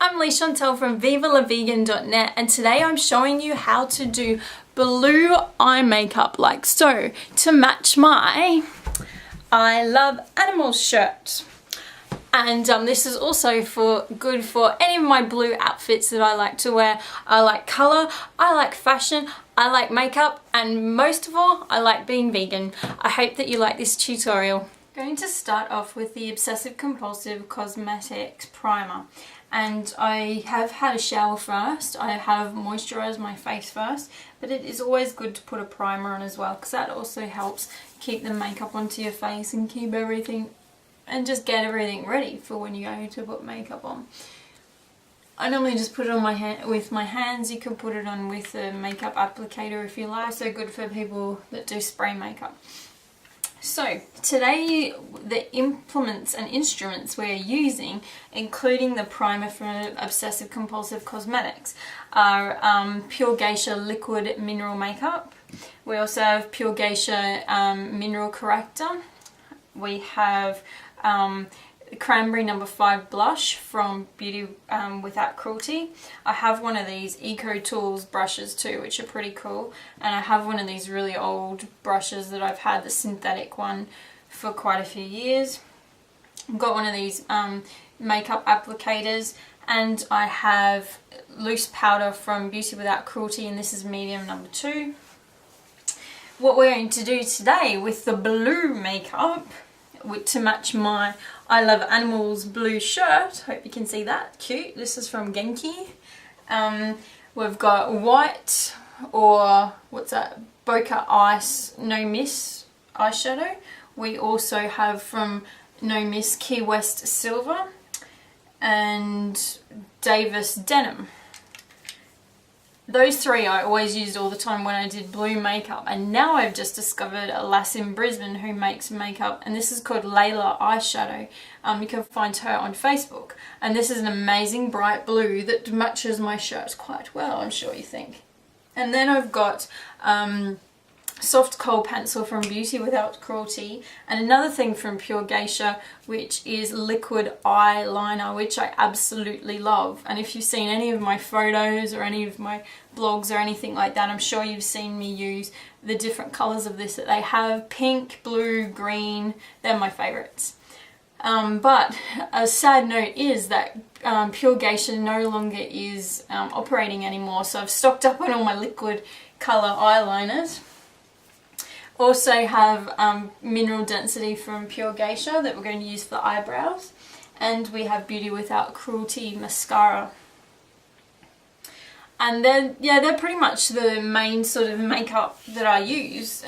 I'm Leigh-Chantelle from VivaLaVegan.net, and today I'm showing you how to do blue eye makeup like so to match my I Love Animals shirt. And this is also good for any of my blue outfits that I like to wear. I like colour, I like fashion, I like makeup, and most of all, I like being vegan. I hope that you like this tutorial. I'm going to start off with the Obsessive Compulsive Cosmetics Primer. And I have had a shower first. I have moisturised my face first, but it is always good to put a primer on as well, because that also helps keep the makeup onto your face and keep everything and just get everything ready for when you go to put makeup on. I normally just put it on my hand with my hands. You can put it on with a makeup applicator if you like. So good for people that do spray makeup. So today the implements and instruments we're using, including the primer from Obsessive Compulsive Cosmetics, are Pure Geisha Liquid Mineral Makeup. We also have Pure Geisha Mineral Corrector. We have Cranberry No. 5 Blush from Beauty Without Cruelty. I have one of these Eco Tools brushes too, which are pretty cool. And I have one of these really old brushes that I've had, the synthetic one, for quite a few years. I've got one of these makeup applicators, and I have loose powder from Beauty Without Cruelty, and this is medium No. 2. What we're going to do today with the blue makeup to match my I Love Animals blue shirt, hope you can see that, cute, this is from Genki. We've got white, or what's that, Bokeh Ice No Miss eyeshadow. We also have from No Miss Key West Silver and Davis Denim. Those three I always used all the time when I did blue makeup, and now I've just discovered a lass in Brisbane who makes makeup, and this is called Layla Eyeshadow. You can find her on Facebook, and this is an amazing bright blue that matches my shirt quite well, I'm sure you think. And then I've got Soft Kohl Pencil from Beauty Without Cruelty, and another thing from Pure Geisha, which is liquid eyeliner, which I absolutely love. And if you've seen any of my photos or any of my blogs or anything like that, I'm sure you've seen me use the different colours of this that they have. Pink, blue, green, they're my favourites. But a sad note is that Pure Geisha no longer is operating anymore, so I've stocked up on all my liquid colour eyeliners. Also have Mineral Density from Pure Geisha that we're going to use for the eyebrows, and we have Beauty Without Cruelty mascara. And then, yeah, they're pretty much the main sort of makeup that I use.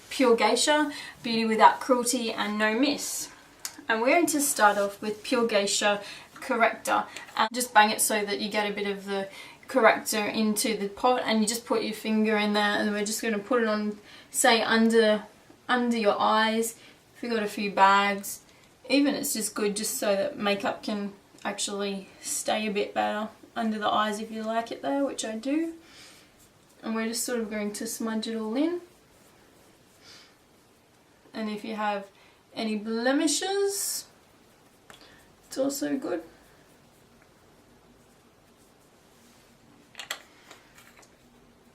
Pure Geisha, Beauty Without Cruelty, and No Miss. And we're going to start off with Pure Geisha Corrector, and just bang it so that you get a bit of the corrector into the pot, and you just put your finger in there, and we're just going to put it on, say, under your eyes. If you've got a few bags, even it's just good just so that makeup can actually stay a bit better under the eyes if you like it there, which I do. And we're just sort of going to smudge it all in. And if you have any blemishes, it's also good.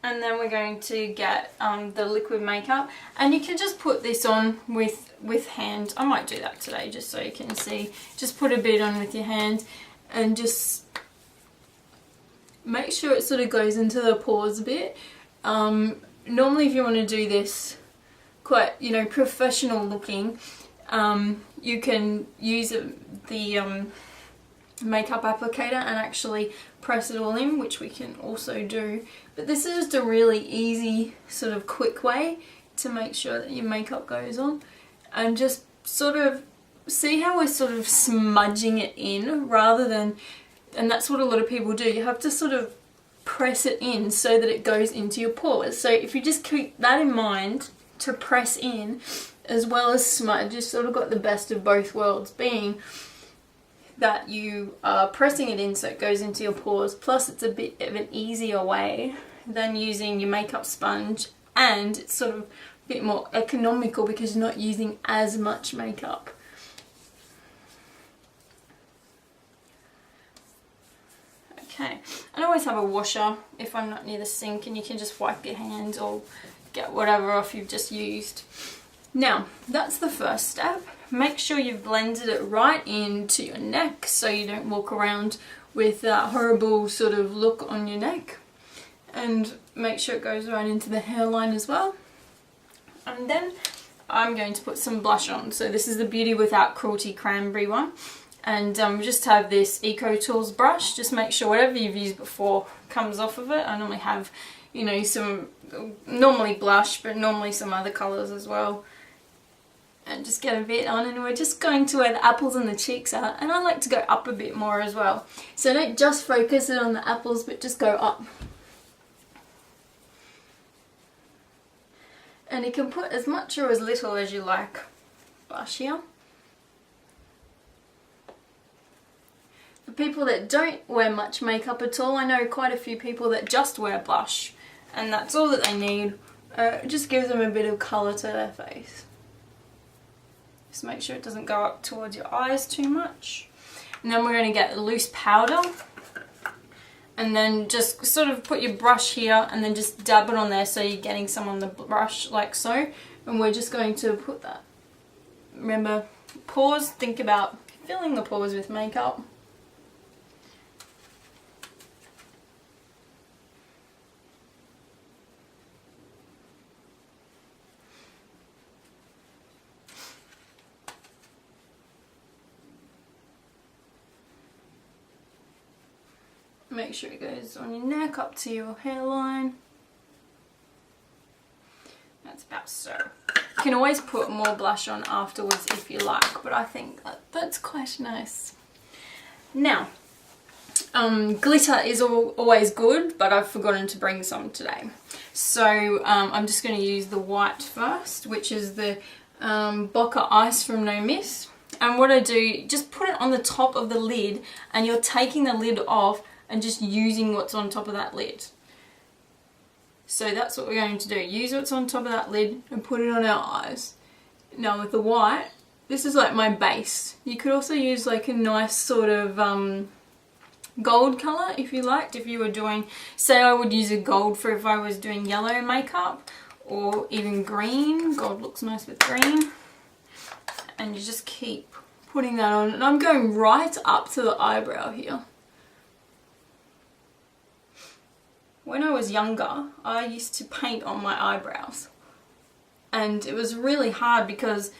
And then we're going to get the liquid makeup, and you can just put this on with hand. I might do that today just so you can see. Just put a bit on with your hand and just make sure it sort of goes into the pores a bit. Normally if you want to do this quite, you know, professional looking, you can use the makeup applicator and actually press it all in, which we can also do. But this is just a really easy sort of quick way to make sure that your makeup goes on, and just sort of see how we're sort of smudging it in rather than, and that's what a lot of people do, you have to sort of press it in so that it goes into your pores. So if you just keep that in mind to press in as well as smudge, you've sort of got the best of both worlds, being that you are pressing it in so it goes into your pores, plus it's a bit of an easier way than using your makeup sponge, and it's sort of a bit more economical because you're not using as much makeup. Okay, and I always have a washer if I'm not near the sink, and you can just wipe your hands or get whatever off you've just used. Now, that's the first step. Make sure you've blended it right into your neck so you don't walk around with that horrible sort of look on your neck. And make sure it goes right into the hairline as well. And then I'm going to put some blush on. So this is the Beauty Without Cruelty Cranberry one. And just have this Eco Tools brush. Just make sure whatever you've used before comes off of it. I normally have, you know, normally blush, but normally some other colours as well. And just get a bit on, and we're just going to where the apples and the cheeks are. And I like to go up a bit more as well. So don't just focus it on the apples, but just go up. And you can put as much or as little as you like blush here. For people that don't wear much makeup at all, I know quite a few people that just wear blush, and that's all that they need. It just gives them a bit of colour to their face. Just make sure it doesn't go up towards your eyes too much. And then we're going to get a loose powder. And then just sort of put your brush here and then just dab it on there so you're getting some on the brush like so. And we're just going to put that. Remember, pores, think about filling the pores with makeup. Make sure it goes on your neck up to your hairline. That's about so. You can always put more blush on afterwards if you like, but I think that's quite nice. Now, glitter is always good, but I've forgotten to bring some today. So I'm just going to use the white first, which is the Bokeh Ice from No Miss. And what I do, just put it on the top of the lid, and you're taking the lid off and just using what's on top of that lid. So that's what we're going to do. Use what's on top of that lid and put it on our eyes. Now with the white, this is like my base. You could also use like a nice sort of gold colour if you liked. If you were doing, say I would use a gold for if I was doing yellow makeup, or even green. Gold looks nice with green. And you just keep putting that on. And I'm going right up to the eyebrow here. When I was younger, I used to paint on my eyebrows, and it was really hard because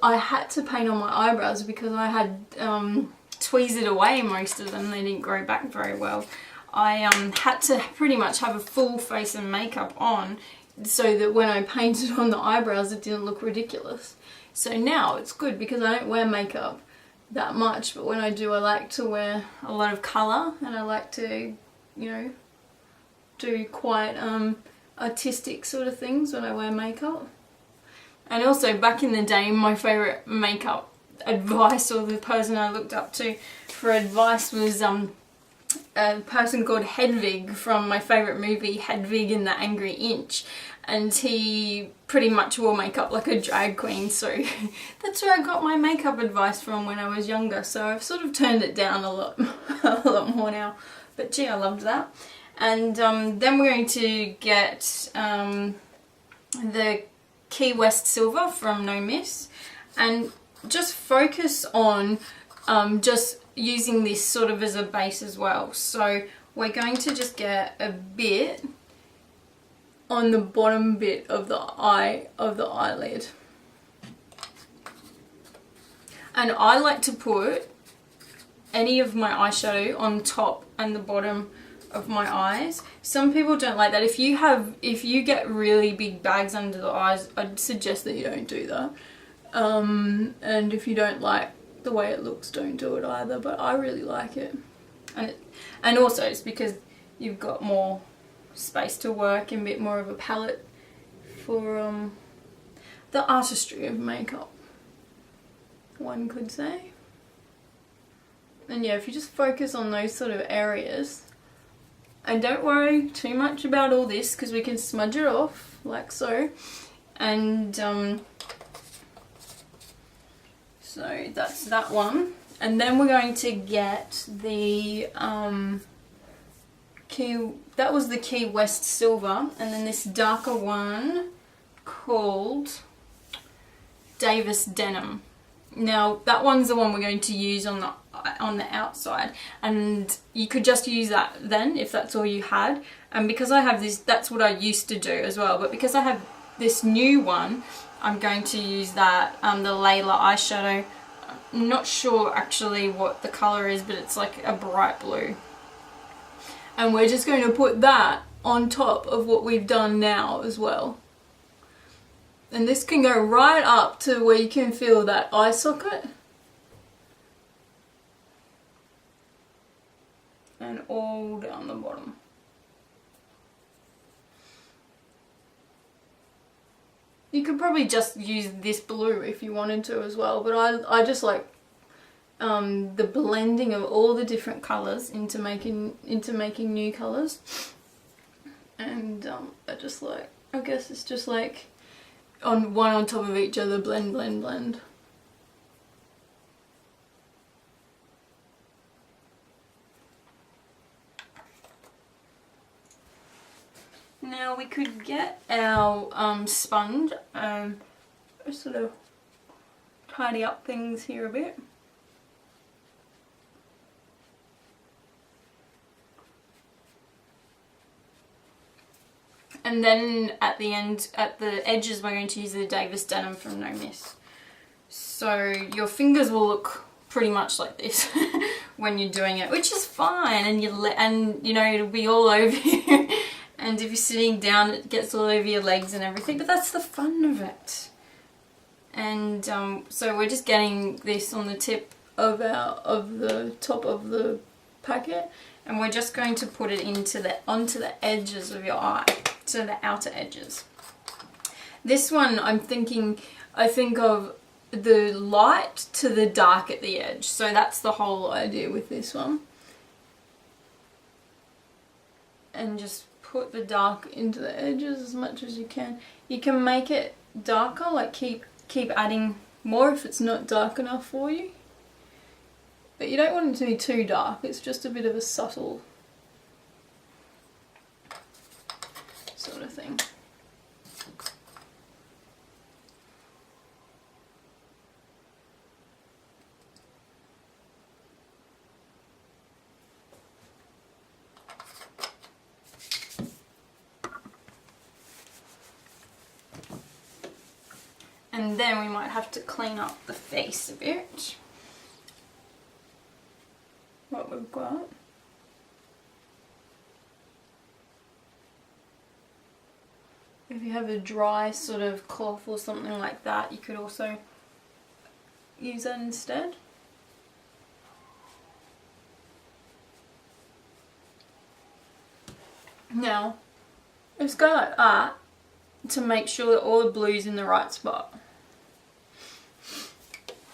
I had to paint on my eyebrows because I had tweezed away most of them. They didn't grow back very well. I had to pretty much have a full face of makeup on so that when I painted on the eyebrows it didn't look ridiculous. So now it's good because I don't wear makeup that much, but when I do, I like to wear a lot of colour, and I like to, you know, do quite artistic sort of things when I wear makeup. And also back in the day, my favourite makeup advice, or the person I looked up to for advice, was a person called Hedwig from my favourite movie Hedwig and the Angry Inch, and he pretty much wore makeup like a drag queen, so that's where I got my makeup advice from when I was younger. So I've sort of turned it down a lot more now, but gee, I loved that. And then we're going to get the Key West Silver from No Miss, and just focus on just using this sort of as a base as well. So we're going to just get a bit on the bottom bit of the eyelid. And I like to put any of my eyeshadow on top and the bottom of my eyes. Some people don't like that. If you get really big bags under the eyes, I'd suggest that you don't do that. And if you don't like the way it looks, don't do it either, but I really like it. And also it's because you've got more space to work and a bit more of a palette for the artistry of makeup, one could say. And yeah, if you just focus on those sort of areas, and don't worry too much about all this because we can smudge it off like so. And so that's that one. And then we're going to get the that was the Key West Silver, and then this darker one called Davis Denim. Now that one's the one we're going to use on the outside, and you could just use that then if that's all you had. And because I have this, that's what I used to do as well, but because I have this new one, I'm going to use that, the Layla eyeshadow. I'm not sure actually what the colour is, but it's like a bright blue. And we're just going to put that on top of what we've done now as well. And this can go right up to where you can feel that eye socket. And all down the bottom. You could probably just use this blue if you wanted to as well, but I just like the blending of all the different colours into making new colours. And I just like, I guess it's just like on one on top of each other, blend, blend, blend. Now we could get our sponge, sort of tidy up things here a bit. And then at the end, at the edges, we're going to use the Davis Denim from No Miss. So your fingers will look pretty much like this when you're doing it, which is fine, and you know it'll be all over you. And if you're sitting down, it gets all over your legs and everything, but that's the fun of it. And so we're just getting this on the tip of the top of the packet, and we're just going to put it onto the edges of your eye, to the outer edges. This one I think of the light to the dark at the edge, so that's the whole idea with this one. And just put the dark into the edges as much as you can. You can make it darker, like keep adding more if it's not dark enough for you. But you don't want it to be too dark, it's just a bit of a subtle sort of thing. And then we might have to clean up the face a bit. What we've got. If you have a dry sort of cloth or something like that, you could also use that instead. Now, just go like that to make sure that all the blue's in the right spot.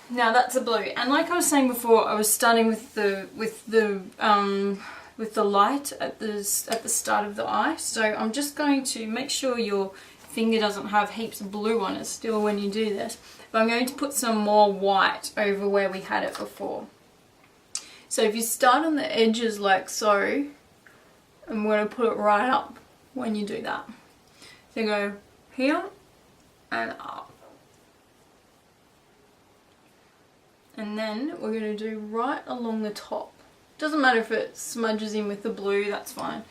Now that's a blue, and like I was saying before, I was starting with the light at the start of the eye. So I'm just going to make sure your finger doesn't have heaps of blue on it still when you do this. But I'm going to put some more white over where we had it before. So if you start on the edges like so, I'm going to put it right up when you do that. So go here and up. And then we're going to do right along the top. Doesn't matter if it smudges in with the blue, that's fine.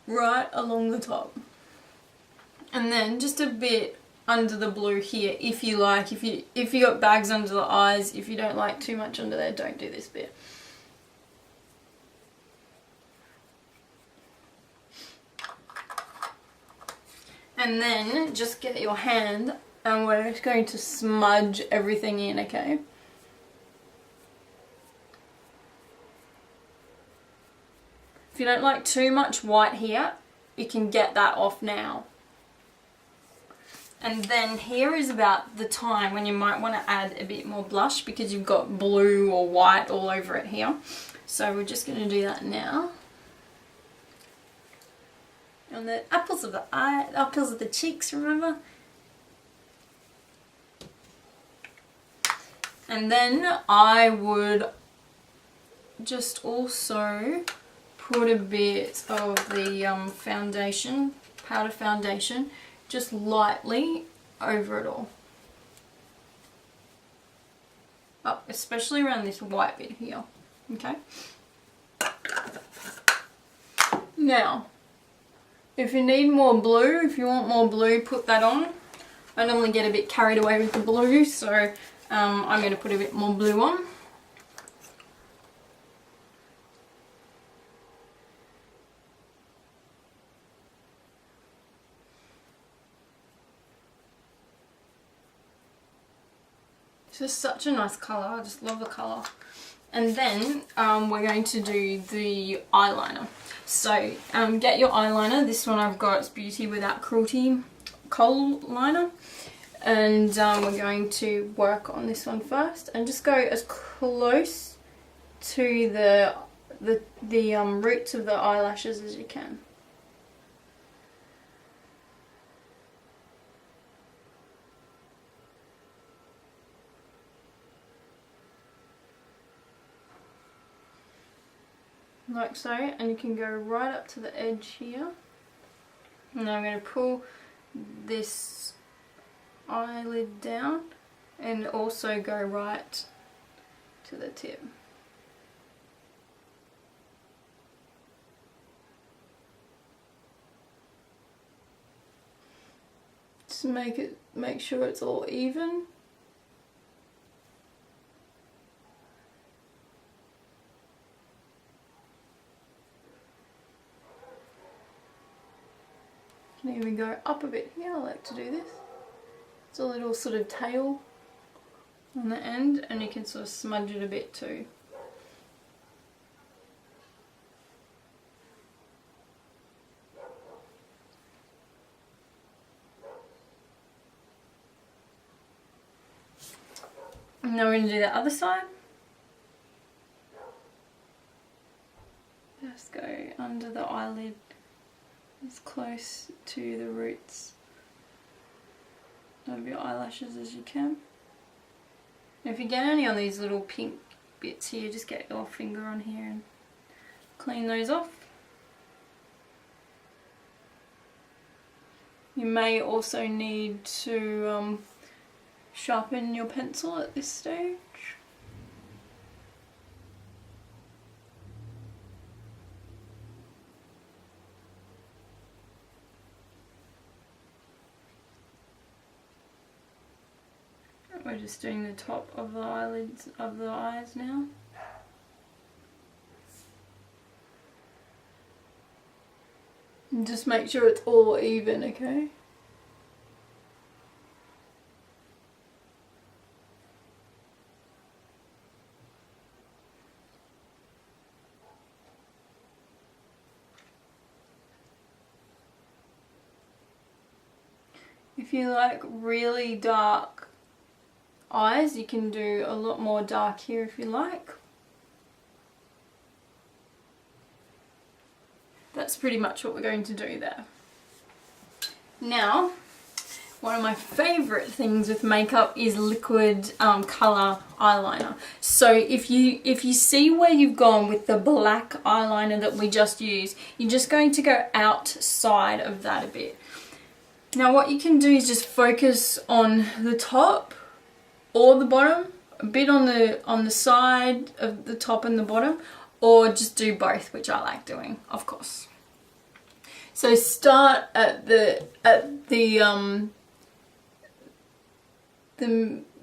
Right along the top. And then just a bit under the blue here, if you like. If you got bags under the eyes, if you don't like too much under there, don't do this bit. And then just get your hand, and we're just going to smudge everything in, okay? If you don't like too much white here, you can get that off now. And then here is about the time when you might want to add a bit more blush because you've got blue or white all over it here. So we're just going to do that now. On the apples of the eye, apples of the cheeks, remember? And then I would just also put a bit of the foundation, powder foundation, just lightly over it all. Up, especially around this white bit here. Okay. Now, if you need more blue, if you want more blue, put that on. I normally get a bit carried away with the blue, so I'm going to put a bit more blue on. It's just such a nice colour, I just love the colour. And then we're going to do the eyeliner. So get your eyeliner. This one I've got, it's Beauty Without Cruelty Kohl liner. And we're going to work on this one first. And just go as close to the roots of the eyelashes as you can. Like so, and you can go right up to the edge here. And now I'm going to pull this eyelid down and also go right to the tip. Just make sure it's all even. Can even go up a bit here, I like to do this. It's a little sort of tail on the end, and you can sort of smudge it a bit too. And now we're going to do the other side. Just go under the eyelid as close to the roots of your eyelashes as you can. And if you get any on these little pink bits here, just get your finger on here and clean those off. You may also need to sharpen your pencil at this stage. We're just doing the top of the eyelids of the eyes now. And just make sure it's all even, okay? If you like really dark eyes, you can do a lot more dark here if you like. That's pretty much what we're going to do there. Now, one of my favourite things with makeup is liquid colour eyeliner. So if you see where you've gone with the black eyeliner that we just used, you're just going to go outside of that a bit. Now what you can do is just focus on the top or the bottom, a bit on the side of the top and the bottom, or just do both, which I like doing, of course. So start at the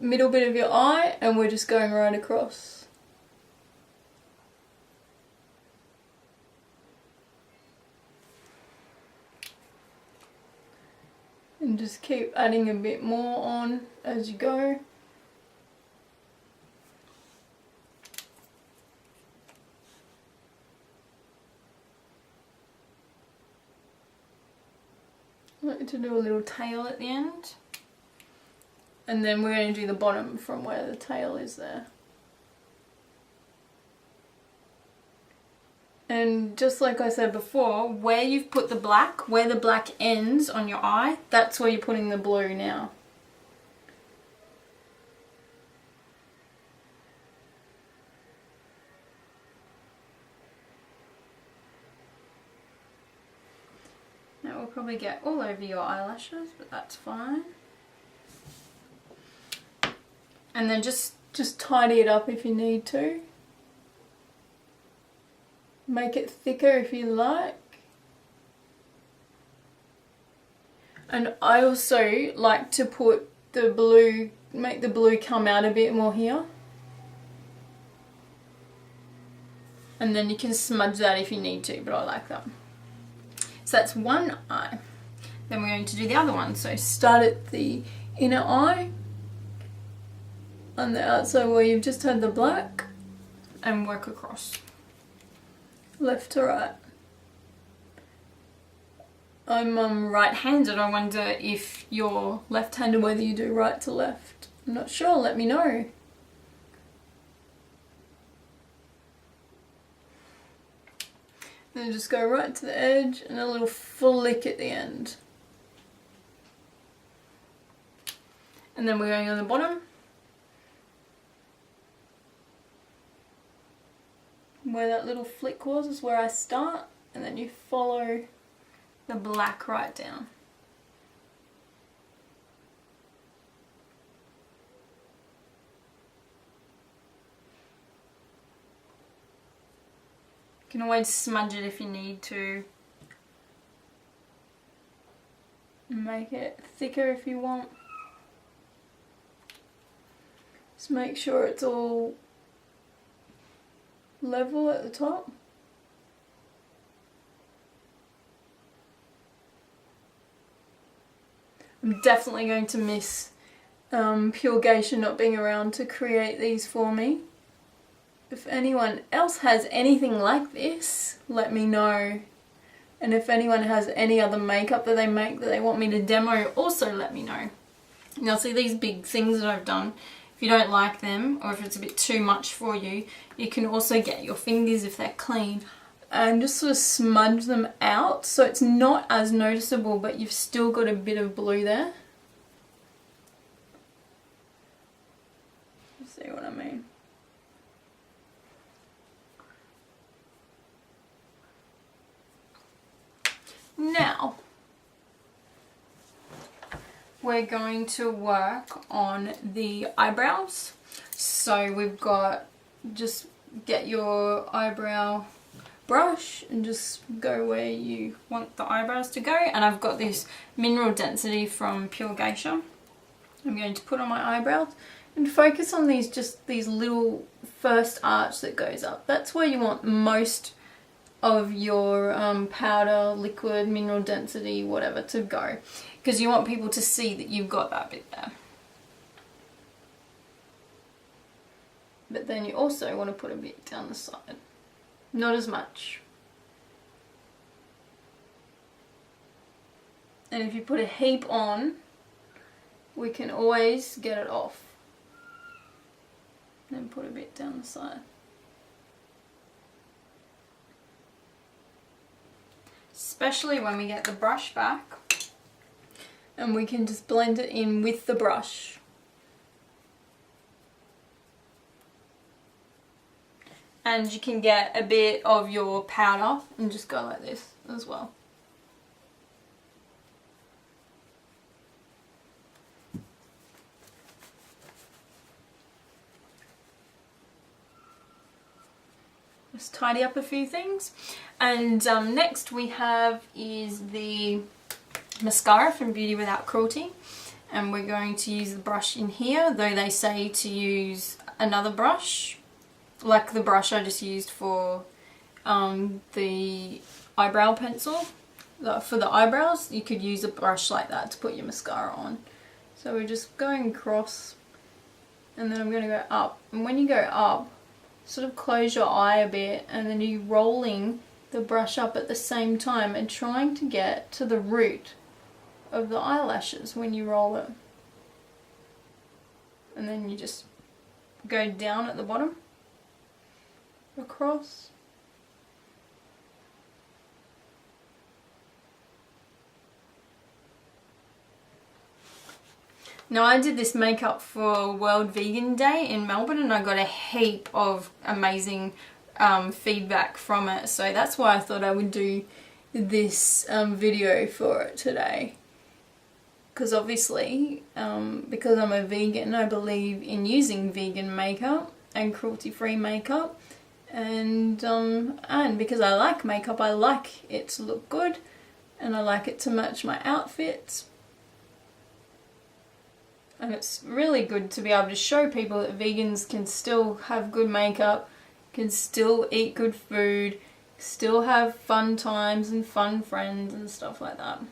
middle bit of your eye, and we're just going right across. And just keep adding a bit more on as you go. I like to do a little tail at the end. And then we're going to do the bottom from where the tail is there. And just like I said before, where you've put the black, where the black ends on your eye, that's where you're putting the blue now. probably get all over your eyelashes, but that's fine. And then just tidy it up if you need to. Make it thicker if you like. And I also like to put the blue, make the blue come out a bit more here. And then you can smudge that if you need to, but I like that. So that's one eye. Then we're going to do the other one. So start at the inner eye, on the outside where you've just had the black, and work across. Left to right. I'm right-handed. I wonder if you're left-handed, whether you do right to left. I'm not sure, let me know. Then just go right to the edge and a little flick at the end. And then we're going on the bottom. Where that little flick was is where I start, and then you follow the black right down. You can always smudge it if you need to. Make it thicker if you want. Just make sure it's all level at the top. I'm definitely going to miss Pure Geisha not being around to create these for me. If anyone else has anything like this, let me know. And if anyone has any other makeup that they make that they want me to demo, also let me know. Now see these big things that I've done, if you don't like them or if it's a bit too much for you, you can also get your fingers, if they're clean, and just sort of smudge them out so it's not as noticeable, but you've still got a bit of blue there. You see what I mean? Now, we're going to work on the eyebrows. So we've got, just get your eyebrow brush and just go where you want the eyebrows to go. And I've got this mineral density from Pure Geisha. I'm going to put on my eyebrows and focus on these, just these little first arch that goes up. That's where you want most of your powder, liquid, mineral density, whatever to go, because you want people to see that you've got that bit there. But then you also want to put a bit down the side, not as much. And if you put a heap on, we can always get it off. Then put a bit down the side. Especially when we get the brush back and we can just blend it in with the brush. And you can get a bit of your powder and just go like this as well. Just tidy up a few things. And next we have is the mascara from Beauty Without Cruelty, and we're going to use the brush in here, though they say to use another brush like the brush I just used for the eyebrow pencil. For the eyebrows you could use a brush like that to put your mascara on. So we're just going across, and then I'm going to go up, and when you go up, sort of close your eye a bit, and then you're rolling the brush up at the same time and trying to get to the root of the eyelashes when you roll it. And then you just go down at the bottom, across. Now I did this makeup for World Vegan Day in Melbourne, and I got a heap of amazing feedback from it, so that's why I thought I would do this video for it today. Because obviously, because I'm a vegan, I believe in using vegan makeup and cruelty-free makeup. And because I like makeup, I like it to look good. And I like it to match my outfits. And it's really good to be able to show people that vegans can still have good makeup, can still eat good food, still have fun times and fun friends and stuff like that.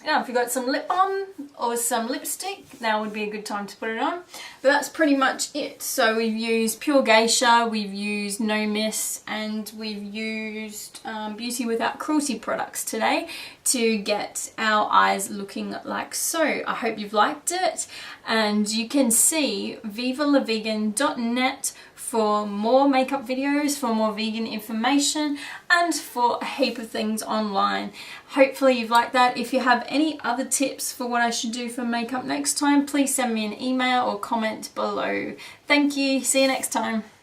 Now if you've got some lip balm or some lipstick, now would be a good time to put it on. But that's pretty much it. So we've used Pure Geisha, we've used No Miss, and we've used Beauty Without Cruelty products today to get our eyes looking like so. I hope you've liked it, and you can see vivalavegan.net for more makeup videos, for more vegan information, and for a heap of things online. Hopefully you've liked that. If you have any other tips for what I should do for makeup next time, please send me an email or comment below. Thank you. See you next time.